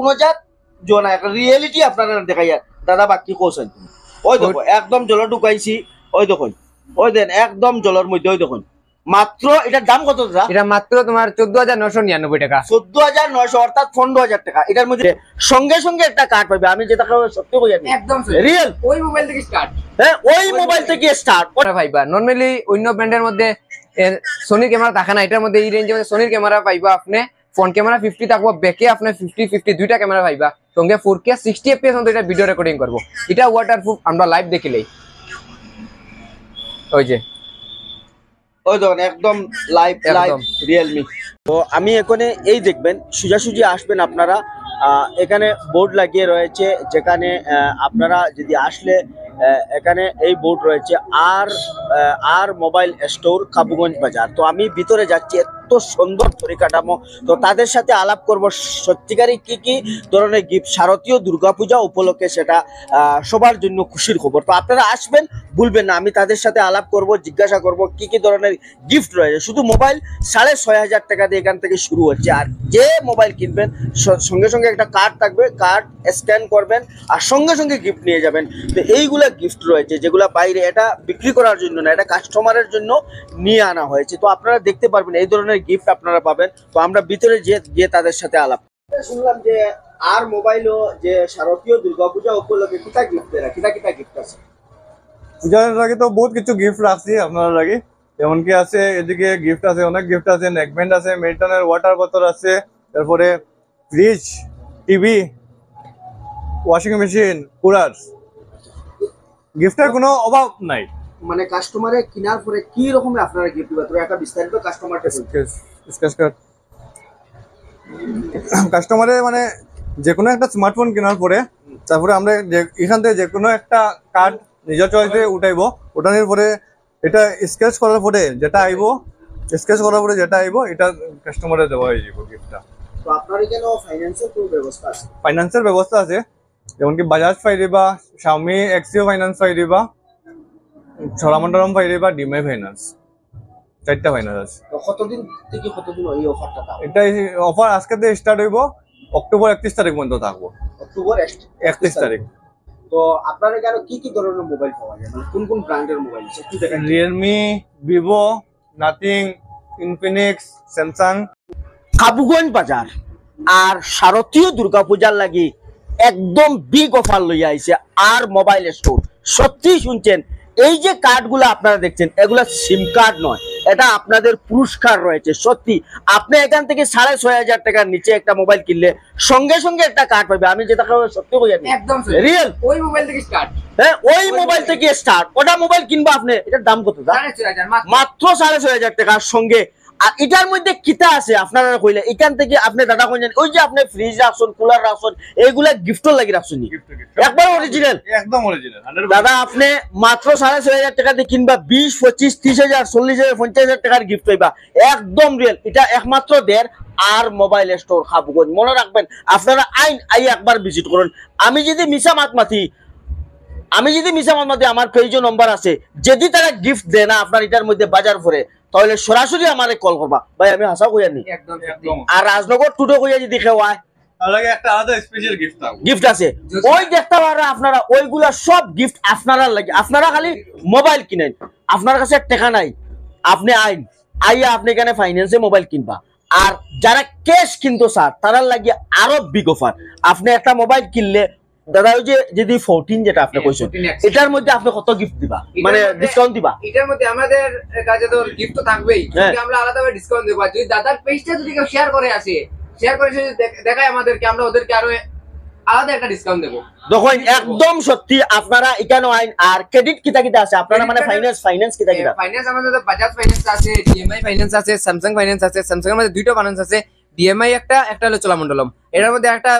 কোনো জাত জোনা একটা রিয়েলিটি আপনারা দেখাই দাদা বাকি কোসেন ওই দেখো একদম জল ঢুকাইছি ওই দেখুন ওই দেন একদম জলের মধ্যে ওই দেখুন মাত্র এটার দাম কত দাদা? এটা মাত্র তোমার 14,999 টাকা। 14,900 অর্থাৎ 15,000 টাকা। এটার মধ্যে সঙ্গে সঙ্গে একটা কার্ড পাবে। আমি যেটা সত্যি বলি একদম রিয়েল ওই মোবাইল থেকে স্টার্ট। হ্যাঁ ওই মোবাইল থেকে স্টার্ট ওটা পাইবা। নরমালি অন্য ব্র্যান্ডের মধ্যে সোনির ক্যামেরা থাকে না, এটার মধ্যে এই রেঞ্জের মধ্যে সোনির ক্যামেরা পাইবা আপনি। ফ্রন্ট ক্যামেরা 50 থাকবো, ব্যাকে আপনি 50 দুইটা ক্যামেরা পাইবা। সঙ্গে 4K 60 fps মধ্যে এটা ভিডিও রেকর্ডিং করবো। এটা ওয়াটারপ্রুফ, আমরা লাইভ দেখিলেই ওই যে ওই দেখুন একদম লাইভ রিয়েলমি। তো আমি এখানে এই দেখবেন সোজাসুজি আসবেন আপনারা, এখানে বোর্ড লাগিয়ে রয়েছে যেখানে আপনারা যদি আসলে এখানে এই বোর্ড রয়েছে আর মোবাইল স্টোর কাবুগঞ্জ বাজার। তো আমি ভিতরে যাচ্ছি, এত সুন্দর পরিকাঠামো। তো তাদের সাথে আলাপ করব সত্যিকারই কি কি ধরনের গিফট শারদীয় দুর্গাপূজা উপলক্ষে, সেটা সবার জন্য খুশির খবর। তো আপনারা আসবেন, ভুলবেন না। আমি তাদের সাথে আলাপ করব, জিজ্ঞাসা করব কি কি ধরনের গিফট রয়েছে। শুধু মোবাইল 6,500 টাকা দিয়ে এখান থেকে শুরু হচ্ছে। আর যে মোবাইল কিনবেন সঙ্গে সঙ্গে একটা কার্ড থাকবে, কার্ড স্ক্যান করবেন আর সঙ্গে সঙ্গে গিফট নিয়ে যাবেন। তো এইগুলা গিফট রয়েছে যেগুলা বাইরে, এটা বিক্রি করার জন্য না, এটা কাস্টমারের জন্য নিয়ে আনা হয়েছে। তো আপনারা দেখতে পারবেন এই ধরনের গিফট আপনারা পাবেন। তো আমরা ভিতরে গিয়ে তাদের সাথে আলাপ শুনলাম যে আর মোবাইলও যে শারদীয় দুর্গাপূজা উপলক্ষে কিতা গিফট দেয়, কিতা গিফট আছে পূজার লাগে। তো বহুত কিছু গিফট রাখছি আপনার লাগে, যেমন কি আছে এদিকে গিফট আছে, অনেক গিফট আছে। নেকব্যান্ড আছে, মিল্টনের ওয়াটার বোতল আছে, তারপরে fridge, TV, washing machine, cooler. গিফটের কোনো অভাব নাই। মানে কাস্টমারে কেনার পরে কি রকমের আপনারা গিফট দিবেন, তো একটা বিস্তারিত কাস্টমারকে কাস্টমারে মানে যে কোনো একটা স্মার্টফোন কেনার পরে তারপরে আমরা এখান থেকে যে কোনো একটা কার্ড নিজের চয়েসে উঠাইবো। উঠানোর পরে এটা স্কেচ করার পরে যেটা আইবো, এটা কাস্টমারে দেওয়া হয়ে যাবো গিফটটা। তো আপনার এখানে ফাইন্যান্সের কোনো ব্যবস্থা আছে? ফাইন্যান্সের ব্যবস্থা আছে, যেমন কি বাজাজ পাই দিবা, শাওমি এক্সিও ফাইন্যান্স পাই দিবা, চোলামন্ডলম পাই দিবা, ডিমআই ফাইন্যান্স, 4টা ফাইন্যান্স আছে। তো কতদিন থেকে কতদিন এই অফারটা থাকবে? এটা অফার আজকে থেকে স্টার্ট হইব, অক্টোবর 31 তারিখ পর্যন্ত থাকবো। অক্টোবর 31 তারিখ। তো আপনার এখানে কি কি ধরনের মোবাইল পাওয়া যায়, মানে কোন কোন ব্র্যান্ডের মোবাইল আছে একটু দেখেন? Realme, Vivo, nothing, Infinix, Samsung. Kabuganj বাজার আর শারদীয় দুর্গাপূজার লাগি একদম বিগ অফার লইয়া আইছে আর মোবাইল স্টোর। সত্যি শুনছেন, এই যে কার্ডগুলো আপনারা দেখছেন এগুলা সিম কার্ড নয়, এটা আপনাদের পুরস্কার রয়েছে। সত্যি আপনি এখান থেকে 6,500 টাকার নিচে একটা মোবাইল কিনলে সঙ্গে সঙ্গে একটা কার্ড পাবে। আমি যেটা সত্যি বলি একদম রিয়েল ওই মোবাইল থেকে স্টার্ট। হ্যাঁ ওই মোবাইল থেকে স্টার্ট। ওটা মোবাইল কিনবো আপনি, এটার দাম কত? মাত্র 6,500 টাকার সঙ্গে। আর এটার মধ্যে কিতা আছে আপনারা কইলে এখান থেকে আপনি দাদা কইলেন ওই যে আপনি ফ্রিজ রাখছেন, কুলার রাখছেন, এইগুলা গিফটর লাগি রাখছেন একবার অরিজিনাল, একদম অরিজিনাল দাদা। আপনি মাত্র 6,500 টাকা দিয়ে কিনবা 20, 25, 30,000, 40,000, 50,000 টাকার গিফট পাইবা একদম রিয়েল। এটা একমাত্র দের আর মোবাইল স্টোর কাবুগঞ্জ। মনে রাখবেন আপনারা আই একবার ভিজিট করুন। আমি যদি মিছা মাত মাতি আমার পেজও নম্বর আছে, যদি তারা গিফট দেয় না আপনার এটার মধ্যে বাজার ভরে, তাহলে সরাসরি আমারে কল করবা ভাই, আমি হাসা কইয়া নি। আর রাজনগর টুটো কইয়া যদি খেওয়ায় তাহলে একটা আলাদা স্পেশাল গিফট আছে, ওই দেখতে পারা আপনারা। ওইগুলা সব গিফট আপনারা লাগে। আপনারা খালি মোবাইল কিনেন, আপনার কাছে টাকা নাই, আপনি আইয়া আপনি এখানে ফাইন্যান্সে মোবাইল কিনবা। আর যারা ক্যাশ কিনতো স্যার, তারা লাগে আরো বিগ অফার। আপনি একটা মোবাইল কিনলে দাদা ওই যে যদি 14 যেটা আপনি কইছেন, এটার মধ্যে আপনি কত গিফট দিবা, মানে ডিসকাউন্ট দিবা? এটার মধ্যে আমাদের কাছে তো গিফট তো থাকবেই, কিন্তু আমরা আলাদাভাবে ডিসকাউন্ট দেব। যদি দাদার পেজটা যদি কেউ শেয়ার করে দেখায় আমাদেরকে, আমরা ওদেরকে আরো আলাদা একটা ডিসকাউন্ট দেব। দেখুন একদম সত্যি আপনারা এখানে আইন। আর ক্রেডিট কিটা আছে আপনারা, মানে ফাইন্যান্স কিটা? ফাইন্যান্স আমাদের বাজাজ ফাইন্যান্স আছে, ডিএমআই ফাইন্যান্স আছে, স্যামসাং ফাইন্যান্স আছে। স্যামসাং এর মধ্যে দুইটা ফাইন্যান্স আছে, ডিএমআই একটা হলো চোলামন্ডলম। এটার মধ্যে একটা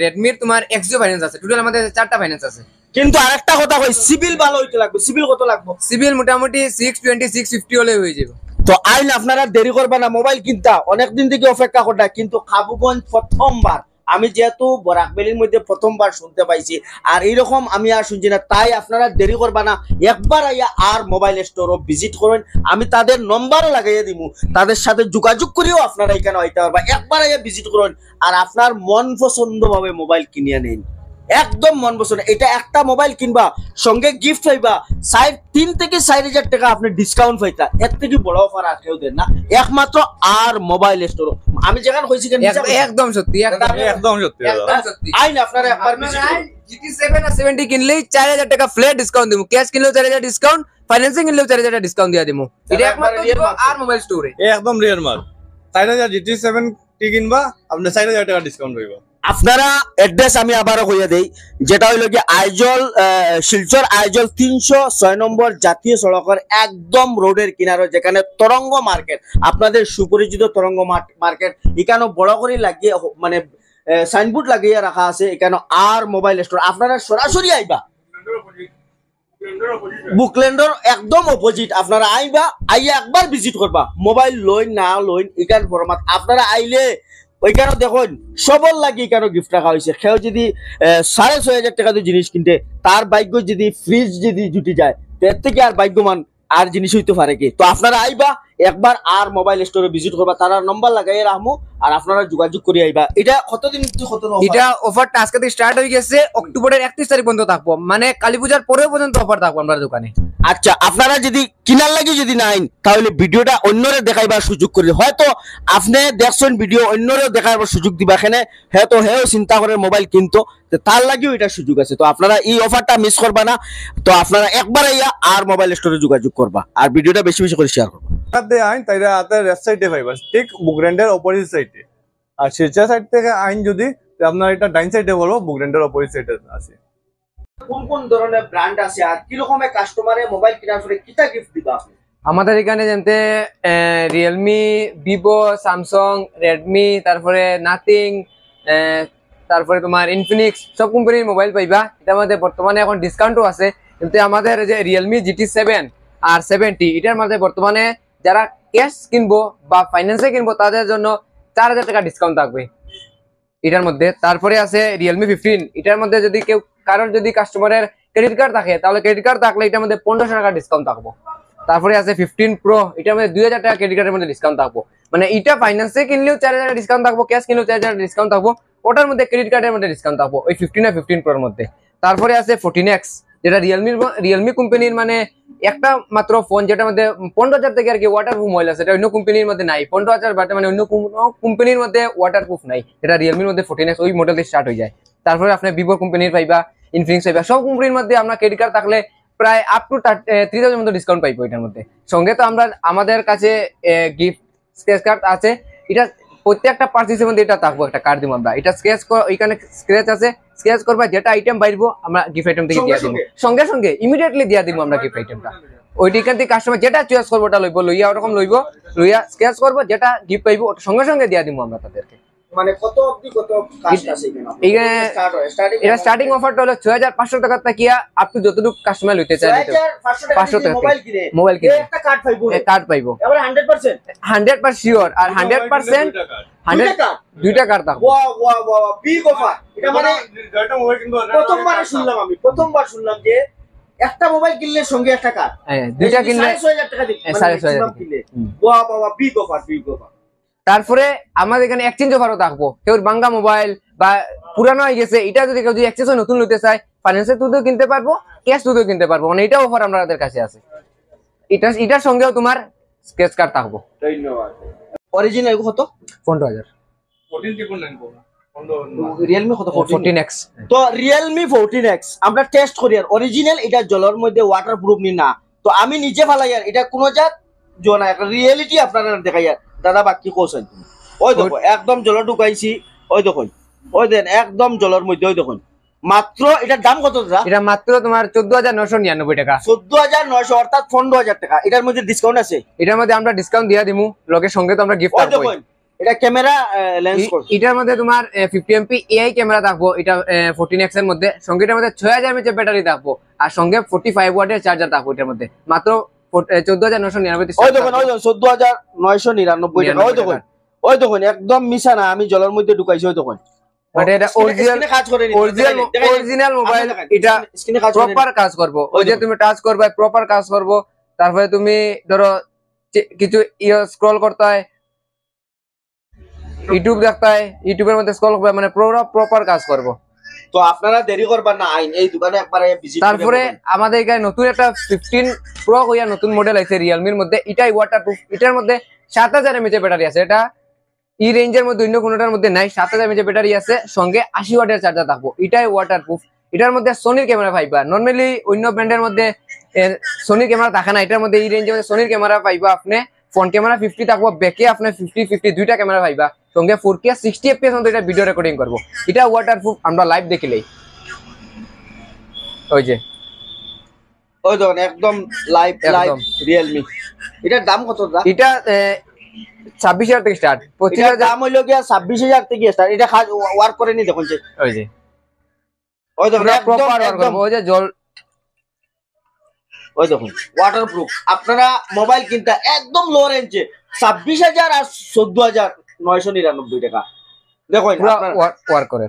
রেডমির তোমার এক্সিও ফাইন্যান্স আছে। টোটাল আমাদের 4টা ফাইন্যান্স আছে। কিন্তু আরেকটা কথা কই, সিভিল ভালো হইতে লাগবে। সিভিল কত লাগবে? সিভিল মোটামুটি 620, 650 হলে হয়ে যাবে। তো আইন আপনারা দেরি করবে না, মোবাইল কিনতা অনেকদিন থেকে অপেক্ষা করতা, কিন্তু কাবুগঞ্জ প্রথমবার আমি যেহেতু বরাক ভ্যালির মধ্যে প্রথমবার শুনতে পাইছি, আর এইরকম আমি আর শুনছি না, তাই আপনারা দেরি করবা না, একবার আইয়া আর মোবাইল স্টোরও ভিজিট করেন। আমি তাদের নম্বরও লাগাইয়া দিব, তাদের সাথে যোগাযোগ করেও আপনারা এখানে আইতে পারবা। একবার আইয়া ভিজিট করেন আর আপনার মন পছন্দ ভাবে মোবাইল কিনিয়ে নিন, একদম মন পছন্দ। এটা একটা মোবাইল কিনবা, সঙ্গে গিফট পাইবা 3 থেকে 4,000 টাকা আপনি ডিসকাউন্ট পাইতা। এর থেকে বড় অফার আর কেউ দেন না, একমাত্র আর মোবাইল স্টোর। আমি যেখানে কইছি একদম সত্যি, একদম সত্যি দাদা। একদম সত্যি। আইন আপনারা একবার visit করুন। GT7 আর 70 কিনলেই 4,000 টাকা ফ্ল্যাট ডিসকাউন্ট দিমু, ক্যাশ কিনলেও 4,000 ডিসকাউন্ট, ফাইন্যান্সিং কিনলেও 4,000 টাকা ডিসকাউন্ট দিয়া দিমু। এটা একমাত্র দিব আর মোবাইল স্টোরে। একদম রিয়েল মাল। 4,000 GT7 টি কিনবা আপনি 4,000 টাকা ডিসকাউন্ট পাইবা। আপনারা অ্যাড্রেস আমি আবারও কইয়া দেই, যেটা হইল কি আইজল, শিলচর আইজল 306 নম্বর জাতীয় সড়কের একদম রোডের কিনারে, যেখানে তরঙ্গ মার্কেট, আপনাদের সুপরিচিত তরঙ্গ মার্কেট। এখানে বড় করে লাগিয়ে মানে সাইনবোর্ড লাগিয়ে রাখা আছে, এখানে আর মোবাইল স্টোর। আপনারা সরাসরি আইবা বুকল্যান্ডর একদম অপোজিট, আপনারা আইবা, আইয়া একবার ভিজিট করবা। মোবাইল লইন না লইন এখান ফরমাত আপনারা আইলে ওইখানে দেখুন সবল লাগি কেন গিফট রাখা হয়েছে। কেউ যদি 6,500 টাকা দিয়ে জিনিস কিনতে, তার ভাগ্য যদি ফ্রিজ যদি জুটি যায়, এর থেকে আর ভাগ্যমান আর জিনিস হইতে পারে কি? তো আপনারা আইবা একবার আর মোবাইল স্টোরে ভিজিট করবা, তারা নম্বর লাগাই রাখবো আর আপনারা যোগাযোগ করে আইবা। এটা কতদিন এটা অফারটা আজকে থেকে স্টার্ট হয়ে গেছে, অক্টোবরের 31 তারিখ পর্যন্ত থাকবো, মানে কালী পূজার পরেও পর্যন্ত অফার থাকবো আমরা দোকানে। আচ্ছা, আপনারা যদি কিনার লাগি যদি নাই, তাহলে ভিডিওটা অন্যরে দেখাইবার সুযোগ করি। হয়তো আপনি দেখছেন ভিডিও, অন্যরে দেখাইবার সুযোগ দিবা, এখানে হয়তো হেও চিন্তা করে মোবাইল কিনতো, তার লাগিও এটা সুযোগ আছে। তো আপনারা এই অফারটা মিস করবা না। তো আপনারা একবার আইয়া আর মোবাইল স্টোরে যোগাযোগ করবা আর ভিডিওটা বেশি বেশি করে শেয়ার করবা। হাতে আইন তাইরা হাতের লেফট সাইডে পাইবা, ঠিক বুকরেন্ডের অপোজিট সাইডে। আর শিলচর সাইড থেকে আইন যদি আপনার এটা ডাইন সাইডে বলবো, বুকরেন্ডের অপোজিট সাইডে আছে। কোন কোন ধরনের ব্র্যান্ড আছে আর কি রকমের কাস্টমারে মোবাইল কেনার পরে কিটা গিফট দিবা আপনি? আমাদের এখানে যেমতে রিয়েলমি, ভিভো, স্যামসাং, রেডমি, তারপরে নাথিং, তারপরে তোমার ইনফিনিক্স, সব কোম্পানির মোবাইল পাইবা। এটার মধ্যে বর্তমানে এখন ডিসকাউন্টও আছে, কিন্তু আমাদের যে রিয়েলমি GT7 আর 70 এটার মধ্যে বর্তমানে যারা ক্যাশ কিনবো বা ফাইন্যান্সে কিনবো তাদের জন্য 4,000 টাকা ডিসকাউন্ট থাকবে এটার মধ্যে। তারপরে আছে রিয়েলমি 15, এটার মধ্যে যদি কেউ কারোর যদি কাস্টমারের ক্রেডিট কার্ড থাকে, তাহলে ক্রেডিট কার্ড থাকলে এটার মধ্যে 1,500 টাকা ডিসকাউন্ট থাকবো। তারপরে আছে 15 Pro, এটার মধ্যে 2,000 টাকা ক্রেডিট কার্ডের মধ্যে ডিসকাউন্ট থাকবো। মানে এটা ফাইন্যান্সে কিনলেও 4,000 ডিসকাউন্ট থাকবো, ক্যাশ কিনলেও 4,000 ডিসকাউন্ট থাকবো, ওটার মধ্যে ক্রেডিট কার্ডের মধ্যে ডিসকাউন্ট থাকবো ওই 15 আর 15 Pro এর মধ্যে। তারপরে আছে 14X, যেটা রিয়েলমি কোম্পানির মানে একটা মাত্র ফোন, যেটার মধ্যে 15,000 থেকে আর কি ওয়াটারপ্রুফ মোবাইল আছে, এটা অন্য কোম্পানির মধ্যে নাই। 15,000 বাটে মানে অন্য কোনো কোম্পানির মধ্যে ওয়াটারপ্রুফ নাই, এটা রিয়েলমির মধ্যে 14X ওই মডেল দিয়ে স্টার্ট হয়ে যায়। তারপরে আপনি ভিভো কোম্পানির পাইবা, ইনফিনিক্স পাইবা, সব কোম্পানির মধ্যে আপনার ক্রেডিট কার্ড থাকলে প্রায় আপ টু 30,000 মতো ডিসকাউন্ট পাইবো এটার মধ্যে। সঙ্গে তো আমাদের কাছে গিফট স্ক্র্যাচ কার্ড আছে, এটা প্রত্যেকটা পার্চেসের মধ্যে এটা থাকবো, একটা কার্ড দিব আমরা। এটা ওইখানে স্ক্র্যাচ আছে, স্ক্র্যাচ করবা, যেটা আইটেম বাইরবো আমরা গিফট আইটেম থেকে দিয়ে দিব, সঙ্গে সঙ্গে ইমিডিয়েটলি দিয়ে দিব আমরা গিফট আইটেমটা। ওইখান থেকে কাস্টমার যেটা চয়েস করবো ওটা লইয়া ওরকম লইয়া স্ক্র্যাচ করবো, যেটা গিফট পাইবো ওটা সঙ্গে সঙ্গে দিয়ে দিব আমরা তাদেরকে। মানে কত অবধি কত কাস্ট আছে এখানে? এটা স্টার্টিং অফারটা হলো 6,500 টাকা থেকে আপ টু যতটুকু কাস্টমার লইতে চায় 500 টাকা মোবাইল কিনে একটা কার্ড পাইবো, কার্ড পাইবো এবারে 100% শিওর। আর 100% 2টা কার্ড থাকবে। ওয়া ওয়া ওয়া বিগ অফার। এটা মানে প্রথমবার শুনলাম যে একটা মোবাইল কিনলে সঙ্গে একটা কার্ড। হ্যাঁ, দুইটা কিনলে 6,500 টাকা দিতে, 6,500 কিনলে ওয়া ওয়া বিগ অফার। তারপরে আমাদের এখানে এক্সচেঞ্জ অফারও থাকবো। কেউ ভাঙ্গা মোবাইল বা পুরানো হয়ে গেছে, এটা যদি কেউ এক্সচেঞ্জ নতুন নিতে চায়, ফাইন্যান্সের থ্রুতেও কিনতে পারবো, ক্যাশ থ্রুতেও কিনতে পারবো, মানে এটা অফার আমাদের কাছে আছে। এটার সঙ্গেও তোমার স্ক্র্যাচ কার্ড থাকবো। ধন্যবাদ। অরিজিনাল কত? 15,000। রিয়েলমি কত? 14X। তো রিয়েলমি 14X আমরা টেস্ট করি, আর অরিজিনাল এটা জলের মধ্যে ওয়াটারপ্রুফ নি না। তো আমি নিজে ফালাই আর এটা কোনো জাত জোনা একটা রিয়েলিটি আপনারা দেখাই। আর দাদা বাকি কোসেন ওই দেখো একদম জল ঢুকাইছি, ওই দেখুন, ওই দেন একদম জলের মধ্যে, ওই দেখুন। মাত্র এটার দাম কত দাদা? এটা মাত্র তোমার 14,999 টাকা। 14,900 অর্থাৎ 15,000 টাকা। এটার মধ্যে ডিসকাউন্ট আছে? এটার মধ্যে আমরা ডিসকাউন্ট দিয়ে দিমু, লগের সঙ্গে তো আমরা গিফট ওই পাবো। দেখুন এটা ক্যামেরা লেন্স কোর্স, এটার মধ্যে তোমার 50 MP AI ক্যামেরা থাকবো, এটা 14X এর মধ্যে। সঙ্গে এটার মধ্যে 6,000 mAh ব্যাটারি থাকবো, আর সঙ্গে 45 ওয়াটের চার্জার থাকবো এটার মধ্যে। মাত্র 14,999। ওই দেখুন 14,999 টাকা। ওই দেখুন একদম মিশা না, আমি জলের মধ্যে ঢুকাইছি। ওই দেখুন বাট এটা অরিজিনাল কাজ করে অরিজিনাল মোবাইল, এটা প্রপার কাজ করবো। ওই যে তুমি টাচ করবে প্রপার কাজ করবো। তারপরে তুমি ধরো কিছু স্ক্রল করতে হয়, ইউটিউব দেখতে হয়, ইউটিউবের মধ্যে স্ক্রল করবে, মানে প্রপার কাজ করবো। তো আপনারা দেরি করবেন না, আইন এই দোকানে একবারে ভিজিট। তারপরে আমাদের এখানে নতুন একটা 15 প্রো হইয়া নতুন মডেল আছে রিয়েলমির মধ্যে, এটাই ওয়াটারপ্রুফ। এটার মধ্যে 7000 mAh ব্যাটারি আছে। এটা এই রেঞ্জের মধ্যে অন্য কোনোটার মধ্যে নাই। 7000 mAh ব্যাটারি আছে, সঙ্গে 80 ওয়াটের চার্জার থাকবো। এটাই ওয়াটারপ্রুফ। এটার মধ্যে সোনির ক্যামেরা পাইবা। নরমালি অন্য ব্র্যান্ডের মধ্যে সোনির ক্যামেরা থাকে না, এটার মধ্যে এই রেঞ্জের মধ্যে সোনির ক্যামেরা পাইবা। আপনি ফ্রন্ট ক্যামেরা 50 থাকবো, ব্যাকে আপনি 50-50 দুইটা ক্যামেরা পাইবা, সঙ্গে 4K 60 fps মতো এটা ভিডিও রেকর্ডিং করবো। এটা ওয়াটারপ্রুফ, আমরা লাইভ দেখিলেই। ওই যে ওই দেখুন একদম লাইভ রিয়েলমি। এটার দাম কত? এটা 26,000 থেকে স্টার্ট। এটার 25,000 দাম হইলো গিয়া 26,000 থেকে স্টার্ট। এটা ওয়ার্ক করে নি দেখুন যে, ওই যে ওই দেখুন প্রপার ওয়ার্ক করবো। ওই যে জল, ওই দেখুন ওয়াটারপ্রুফ। আপনারা মোবাইল কিনতে একদম লো রেঞ্জে 26,000 আর 14,999 টাকা। দেখুন পুরো ওয়ার্ক করে।